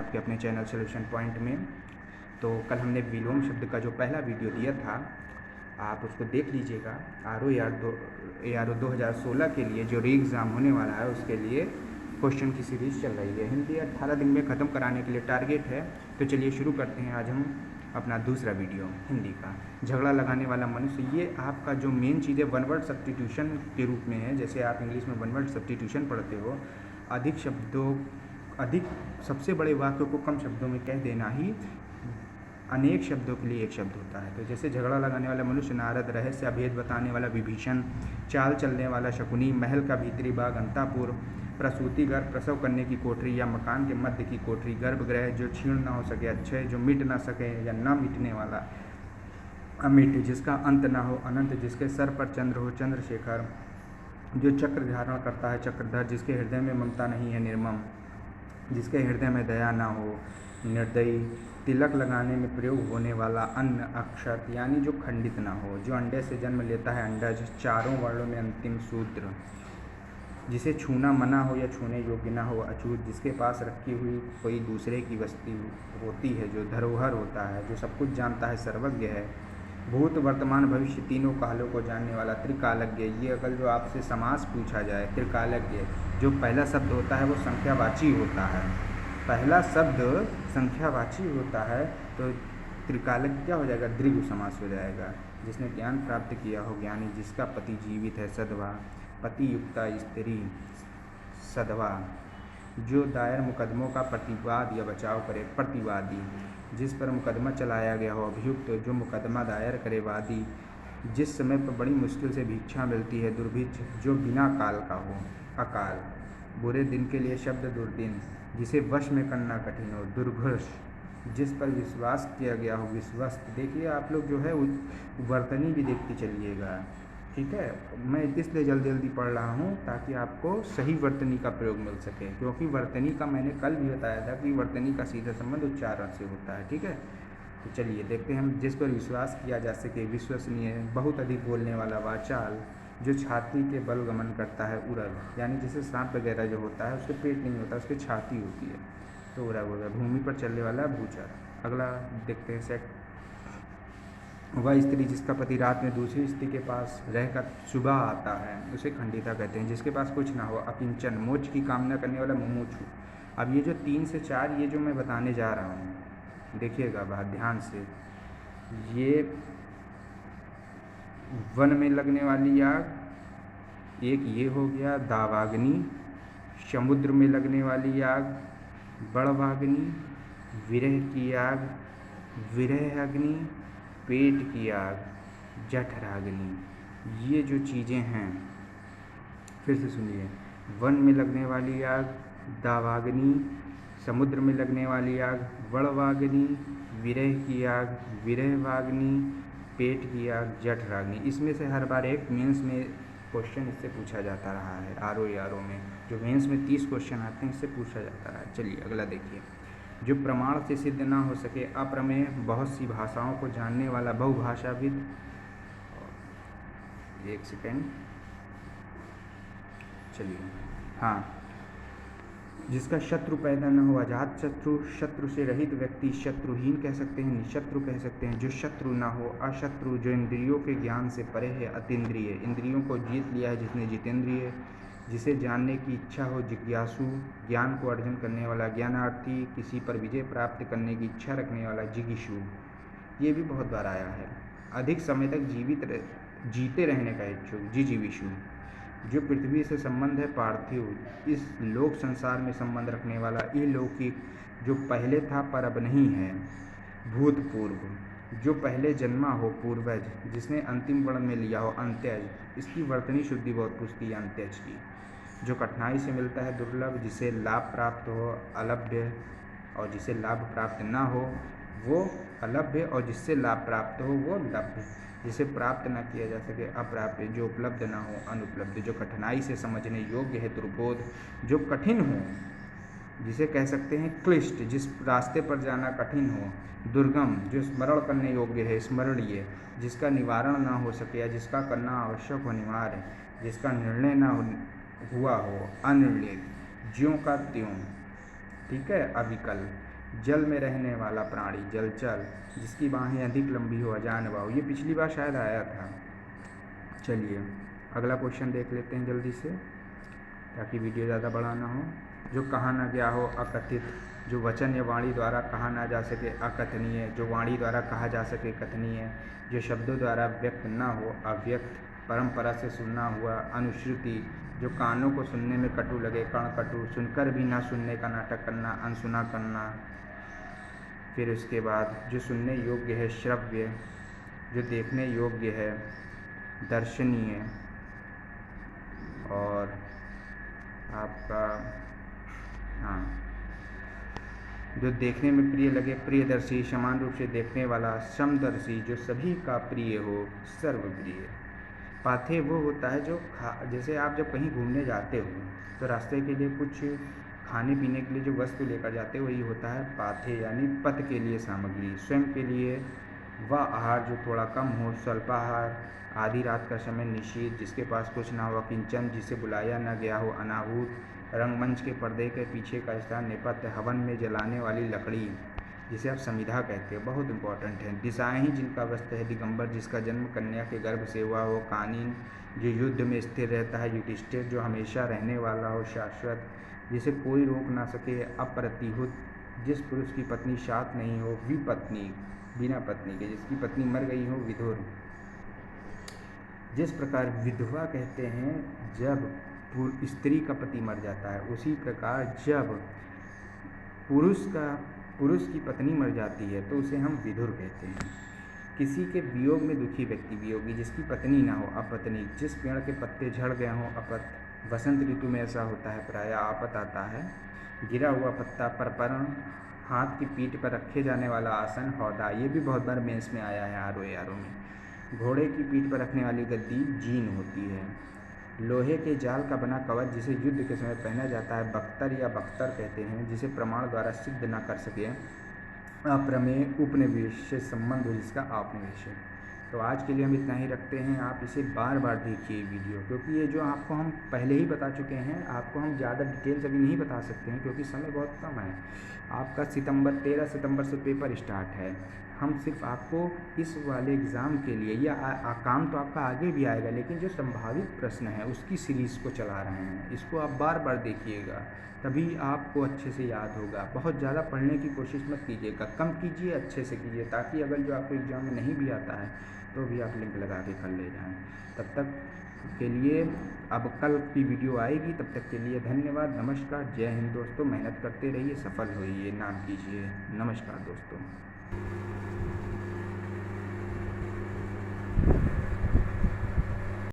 आपके अपने channel solution point में। तो कल हमने विलोम शब्द का जो पहला वीडियो दिया था, आप उसको देख लीजिएगा। ARO 2016 के लिए जो री एग्ज़ाम होने वाला है उसके लिए क्वेश्चन की सीरीज़ चल रही है। हिंदी 18 दिन में ख़त्म कराने के लिए टारगेट है। तो चलिए शुरू करते हैं आज हम अपना दूसरा वीडियो हिंदी का। झगड़ा लगाने वाला मनुष्य, ये आपका जो मेन चीज़ है वन वर्ड सब्स्टिट्यूशन के रूप में है। जैसे आप इंग्लिश में वन वर्ड सब्स्टिट्यूशन पढ़ते हो, अधिक सबसे बड़े वाक्य को कम शब्दों में कह देना ही अनेक शब्दों के लिए एक शब्द होता है। तो जैसे झगड़ा लगाने वाला मनुष्य, नारद, रहस्य अभेद बताने वाला विभीषण, चाल चलने वाला शकुनी, महल का भीतरी भाग अंतापुर, प्रसूति घर, प्रसव करने की कोठरी या मकान के मध्य की कोठरी, गर्भगृह, जो क्षीण ना हो सके अक्षय, जो मिट ना सके या ना मिटने वाला अमिट, जिसका अंत ना हो अनंत, जिसके सर पर चंद्र हो चंद्रशेखर, जो चक्र धारण करता है चक्रधर, जिसके हृदय में ममता नहीं है निर्मम, जिसके हृदय में दया ना हो निर्दयी, तिलक लगाने में प्रयोग होने वाला अन्न अक्षत यानी जो खंडित ना हो, जो अंडे से जन्म लेता है अंडज, चारों वर्णों में अंतिम सूत्र, जिसे छूना मना हो या छूने योग्य ना हो अछूत, जिसके पास रखी हुई कोई दूसरे की वस्तु होती है, जो धरोहर होता है, जो सब कुछ जानता है, सर्वज्ञ है, भूत वर्तमान भविष्य तीनों कालों को जानने वाला, त्रिकालज्ञ। ये अगर जो आपसे समास पूछा जाए, त्रिकालज्ञ, जो पहला शब्द होता है वो संख्यावाची होता है, पहला शब्द संख्यावाची होता है, तो त्रिकालज्ञ क्या हो जाएगा, दीर्घ समास हो जाएगा। जिसने ज्ञान प्राप्त किया हो ज्ञानी, जिसका पति जीवित है सधवा, पति युक्ता स्त्री सधवा, जो दायर मुकदमों का प्रतिवाद या बचाव करे प्रतिवादी, जिस पर मुकदमा चलाया गया हो अभियुक्त, जो मुकदमा दायर करे वादी, जिस समय पर बड़ी मुश्किल से भिक्षा मिलती है दुर्भिक्ष, जो बिना काल का हो अकाल, बुरे दिन के लिए शब्द दुर्दिन, जिसे वश में करना कठिन हो दुर्घर्ष, जिस पर विश्वास किया गया हो विश्वस्त। देखिए आप लोग जो है वर्तनी भी देखते चलिएगा, ठीक है। मैं इसलिए जल्दी पढ़ रहा हूँ ताकि आपको सही वर्तनी का प्रयोग मिल सके, क्योंकि वर्तनी का मैंने कल भी बताया था कि वर्तनी का सीधा संबंध उच्चारण से होता है, ठीक है। तो चलिए देखते हैं हम। जिस पर विश्वास किया जा सके विश्वसनीय, बहुत अधिक बोलने वाला वाचाल, जो छाती के बल गमन करता है उरग, यानी जैसे सांप वगैरह जो होता है उसके पेट नहीं होता, उसकी छाती होती है, तो उरग हो गया। भूमि पर चलने वाला भूचर। अगला देखते हैं सेट। वह स्त्री जिसका पति रात में दूसरी स्त्री के पास रहकर सुबह आता है उसे खंडिता कहते हैं। जिसके पास कुछ ना हो अकिंचन, मोक्ष की कामना करने वाला मुमुक्षु। अब ये जो 3 से 4 ये जो मैं बताने जा रहा हूँ, देखिएगा बात ध्यान से। ये वन में लगने वाली आग, एक ये हो गया दावाग्नि, समुद्र में लगने वाली आग बड़वाग्नि, विरह की आग विरह अग्नि, पेट की आग जठराग्नि। ये जो चीज़ें हैं, फिर से सुनिए। वन में लगने वाली आग दावाग्नि, समुद्र में लगने वाली आग बड़वाग्नि, विरह की आग विरहवाग्नि, पेट की आग जठराग्नि। इसमें से हर बार एक मेंस में क्वेश्चन इससे पूछा जाता रहा है। आरओ में जो मेंस में 30 क्वेश्चन आते हैं इससे पूछा जाता रहा है। चलिए अगला देखिए। जो प्रमाण से सिद्ध ना हो सके अप्रमेय, बहुत सी भाषाओं को जानने वाला बहुभाषाविद। एक सेकेंड, चलिए हाँ। जिसका शत्रु पैदा न हो अजात शत्रु, शत्रु से रहित व्यक्ति शत्रुहीन कह सकते हैं, निशत्रु कह सकते हैं। जो शत्रु ना हो अशत्रु, जो इंद्रियों के ज्ञान से परे है अतीन्द्रिय, इंद्रियों को जीत लिया है जिसने जितेंद्रिय। जिसे जानने की इच्छा हो जिज्ञासु, ज्ञान को अर्जन करने वाला ज्ञानार्थी, किसी पर विजय प्राप्त करने की इच्छा रखने वाला जिगीषु। ये भी बहुत बार आया है। अधिक समय तक जीते रहने का इच्छुक जिजीविषु। जो पृथ्वी से संबंध है पार्थिव, इस लोक संसार में संबंध रखने वाला इहलौकिक, जो पहले था पर अब नहीं है भूतपूर्व, जो पहले जन्मा हो पूर्वज, जिसने अंतिम वर्ण में लिया हो अंत्यज। इसकी वर्तनी शुद्धि बहुत पूछती है अंत्यज की। जो कठिनाई से मिलता है दुर्लभ, जिसे लाभ प्राप्त हो अलभ्य, और जिसे लाभ प्राप्त ना हो वो अलभ्य, और जिससे लाभ प्राप्त हो वो लभ्य। जिसे प्राप्त न किया जा सके अप्राप्य, जो उपलब्ध ना हो अनुपलब्ध, जो कठिनाई से समझने योग्य है दुर्बोध, जो कठिन हो जिसे कह सकते हैं क्लिष्ट, जिस रास्ते पर जाना कठिन हो दुर्गम, जो स्मरण करने योग्य है स्मरणीय, जिसका निवारण ना हो सके या जिसका करना आवश्यक हो अनिवार्य, जिसका निर्णय ना हुआ हो अनिर्णित, ज्यों का त्यों, ठीक है, अविकल। जल में रहने वाला प्राणी जलचर, जिसकी बाहें अधिक लंबी हो अजान वायु। ये पिछली बार शायद आया था। चलिए अगला क्वेश्चन देख लेते हैं जल्दी से, ताकि वीडियो ज़्यादा बड़ा ना हो। जो कहा ना गया हो अकथित, जो वचन या वाणी द्वारा कहा ना जा सके अकथनीय, जो वाणी द्वारा कहा जा सके कथनीय, जो शब्दों द्वारा व्यक्त ना हो अव्यक्त, परंपरा से सुनना हुआ अनुश्रुति, जो कानों को सुनने में कटु लगे कर्णकटु, सुनकर भी ना सुनने का नाटक करना अनसुना करना। फिर उसके बाद जो सुनने योग्य है श्रव्य, जो देखने योग्य है दर्शनीय, और आपका जो देखने में प्रिय लगे प्रियदर्शी, समान रूप से देखने वाला समदर्शी, जो सभी का प्रिय हो सर्वप्रिय। पाथे वो होता है जो जैसे आप जब कहीं घूमने जाते हो तो रास्ते के लिए कुछ खाने पीने के लिए जो वस्तु लेकर जाते हो वही होता है पाथे, यानी पथ के लिए सामग्री। स्वयं के लिए वह आहार जो थोड़ा कम हो, स्वल्पाहार, आधी रात का समय निशीथ, जिसके पास कुछ ना हो, किंचन, जिसे बुलाया न गया हो, अनाहूत, रंगमंच के पर्दे के पीछे का स्थान, नेपथ्य, हवन में जलाने वाली लकड़ी जिसे आप समिधा कहते हो, बहुत इंपॉर्टेंट है। दिशाएं ही जिनका वस्त्र है, दिगंबर जिसका जन्म कन्या के गर्भ से हुआ हो, कानीन जो युद्ध में स्थिर रहता है, युधिष्ठिर जो हमेशा रहने वाला हो, शाश्वत जिसे कोई रोक ना सके, अप्रतिहुत जिस पुरुष की पत्नी साथ नहीं हो, विपत्नी बिना पत्नी के जिसकी पत्नी मर गई हो, विधुर जिस प्रकार विधवा कहते हैं जब स्त्री का पति मर जाता है, उसी प्रकार जब पुरुष की पत्नी मर जाती है तो उसे हम विधुर कहते हैं। किसी के वियोग में दुखी व्यक्ति वियोगी, जिसकी पत्नी ना हो अपत्नी, जिस पेड़ के पत्ते झड़ गए हों अपत, वसंत ऋतु में ऐसा होता है प्रायः आपत आता है। गिरा हुआ पत्ता परपरण, हाथ की पीठ पर रखे जाने वाला आसन हौदा, ये भी बहुत बार मेंस में आया है आरो में। घोड़े की पीठ पर रखने वाली गद्दी जीन होती है। लोहे के जाल का बना कवच जिसे युद्ध के समय पहना जाता है बख्तर या बख्तर कहते हैं, जिसे प्रमाण द्वारा सिद्ध न कर सके, अप्रमेय उपनिवेश से संबंध हो जिसका आपनिवेश है। तो आज के लिए हम इतना ही रखते हैं। आप इसे बार बार देखिए वीडियो, क्योंकि ये जो आपको हम पहले ही बता चुके हैं, आपको हम ज़्यादा डिटेल्स अभी नहीं बता सकते हैं क्योंकि समय बहुत कम है। आपका 13 सितंबर से पेपर स्टार्ट है। हम सिर्फ आपको इस वाले एग्ज़ाम के लिए या काम तो आपका आगे भी आएगा, लेकिन जो संभावित प्रश्न है उसकी सीरीज़ को चला रहे हैं। इसको आप बार बार देखिएगा, तभी आपको अच्छे से याद होगा। बहुत ज़्यादा पढ़ने की कोशिश मत कीजिएगा, कम कीजिए, अच्छे से कीजिए, ताकि अगर जो आपको एग्ज़ाम में नहीं भी आता है तो भी आप लिंक लगा के कर ले जाएँ। तब तक के लिए अब कल की वीडियो आएगी, तब तक के लिए धन्यवाद, नमस्कार, जय हिंद दोस्तों। मेहनत करते रहिए, सफल होइए, नाम कीजिए। नमस्कार दोस्तों।